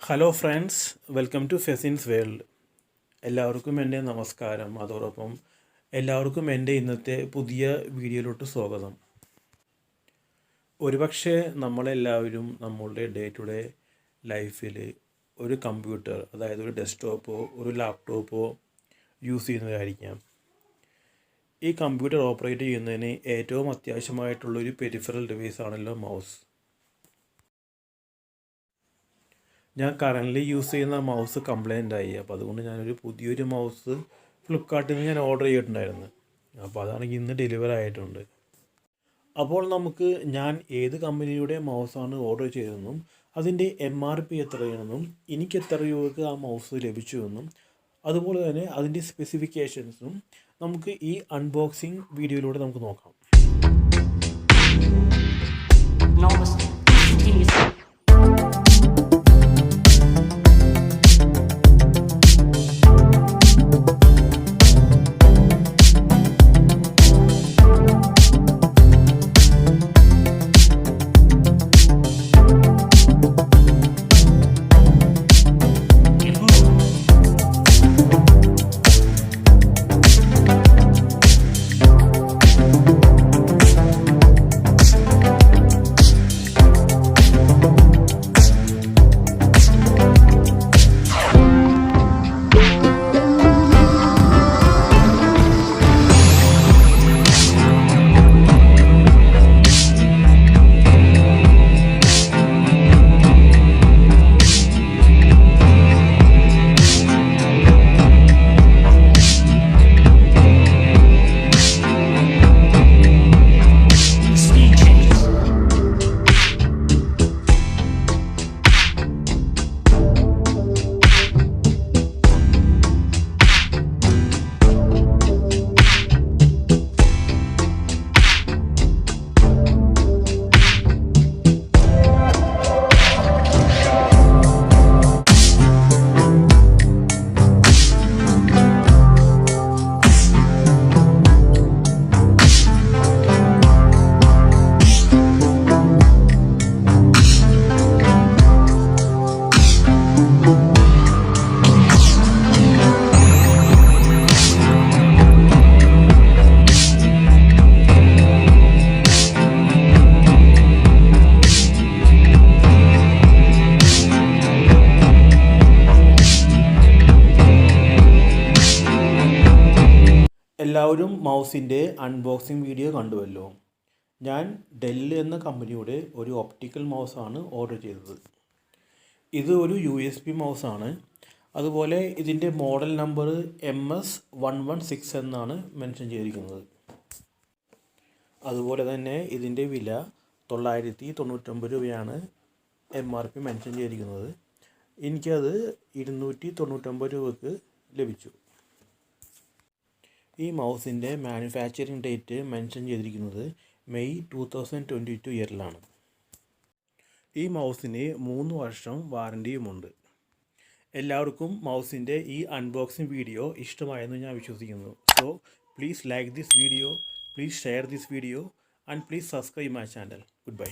Hello friends, welcome to ഫെസിൻസ് world. എല്ലാവർക്കും എൻ്റെ നമസ്കാരം. അതോടൊപ്പം എല്ലാവർക്കും എൻ്റെ ഇന്നത്തെ പുതിയ വീഡിയോയിലോട്ട് സ്വാഗതം. ഒരുപക്ഷെ നമ്മളെല്ലാവരും നമ്മളുടെ ഡേ ടു ഡേ ലൈഫിൽ ഒരു കമ്പ്യൂട്ടർ, അതായത് ഒരു ഡെസ്ക്ടോപ്പോ ഒരു ലാപ്ടോപ്പോ യൂസ് ചെയ്യുന്നതായിരിക്കാം. ഈ കമ്പ്യൂട്ടർ ഓപ്പറേറ്റ് ചെയ്യുന്നതിന് ഏറ്റവും അത്യാവശ്യമായിട്ടുള്ളൊരു പെരിഫറൽ ഡിവൈസ് ആണല്ലോ മൗസ്. ഞാൻ കറൻ്റ്ലി യൂസ് ചെയ്യുന്ന മൗസ് കംപ്ലൈൻ്റ് ആയി. അപ്പോൾ അതുകൊണ്ട് ഞാനൊരു പുതിയൊരു മൗസ് ഫ്ലിപ്കാർട്ടിൽ നിന്ന് ഞാൻ ഓർഡർ ചെയ്തിട്ടുണ്ടായിരുന്നു. അപ്പോൾ അതാണെങ്കിൽ ഇന്ന് ഡെലിവർ ആയിട്ടുണ്ട്. അപ്പോൾ നമുക്ക് ഞാൻ ഏത് കമ്പനിയുടെ മൗസാണ് ഓർഡർ ചെയ്തതെന്നും അതിൻ്റെ MRP എത്രയാണെന്നും എനിക്ക് എത്ര രൂപയ്ക്ക് ആ മൗസ് ലഭിച്ചുവെന്നും അതുപോലെ തന്നെ അതിൻ്റെ സ്പെസിഫിക്കേഷൻസും നമുക്ക് ഈ അൺബോക്സിങ് വീഡിയോയിലൂടെ നമുക്ക് നോക്കാം. എല്ലാവരും മൗസിൻ്റെ അൺബോക്സിങ് വീഡിയോ കണ്ടുവല്ലോ. ഞാൻ ഡെൽ എന്ന കമ്പനിയുടെ ഒരു ഒപ്റ്റിക്കൽ മൗസാണ് ഓർഡർ ചെയ്തത്. ഇത് ഒരു USB മൗസാണ്. അതുപോലെ ഇതിൻ്റെ മോഡൽ നമ്പർ MS116 എന്നാണ് മെൻഷൻ ചെയ്തിരിക്കുന്നത്. അതുപോലെ തന്നെ ഇതിൻ്റെ വില 999 രൂപയാണ് MRP മെൻഷൻ ചെയ്തിരിക്കുന്നത്. എനിക്കത് 299 രൂപയ്ക്ക് ലഭിച്ചു. ഈ മൗസിൻ്റെ മാനുഫാക്ചറിങ് ഡേറ്റ് മെൻഷൻ ചെയ്തിരിക്കുന്നത് മെയ് 2022 ഇയറിലാണ്. ഈ മൗസിന് 3 വർഷം വാറൻറ്റിയുമുണ്ട്. എല്ലാവർക്കും മൗസിൻ്റെ ഈ അൺബോക്സിങ് വീഡിയോ ഇഷ്ടമായെന്ന് ഞാൻ വിശ്വസിക്കുന്നു. So please like this video, please share this video and please subscribe my channel. Good bye.